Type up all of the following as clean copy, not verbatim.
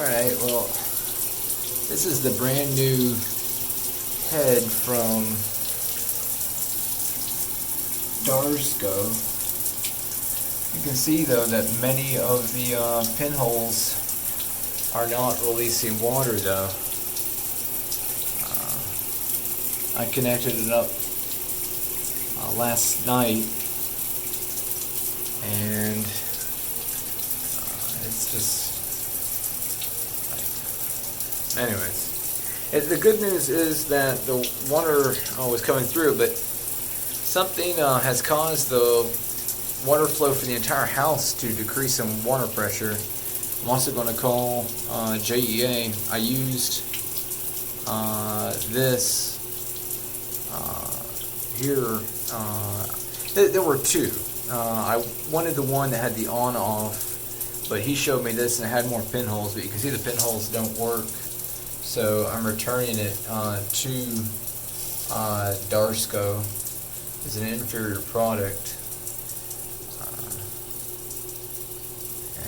Alright, well, this is the brand new head from Darsco. You can see though that many of the pinholes are not releasing water though. I connected it up last night, and it's just like, anyways. The good news is that the water was coming through, but something has caused the water flow for the entire house to decrease in water pressure. I'm also going to call JEA. I used this here. There were two. I wanted the one that had the on-off, but he showed me this and it had more pinholes, but you can see the pinholes don't work. So I'm returning it to Darsco as an inferior product.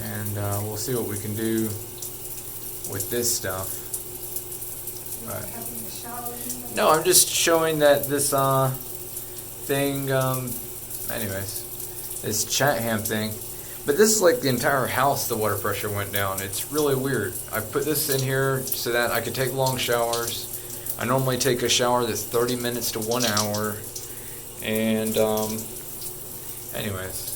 And we'll see what we can do with this stuff. No, I'm just showing that this thing, anyways, this Chatham thing. But this is like the entire house, the water pressure went down. It's really weird. I put this in here so that I could take long showers. I normally take a shower that's 30 minutes to 1 hour. And anyways.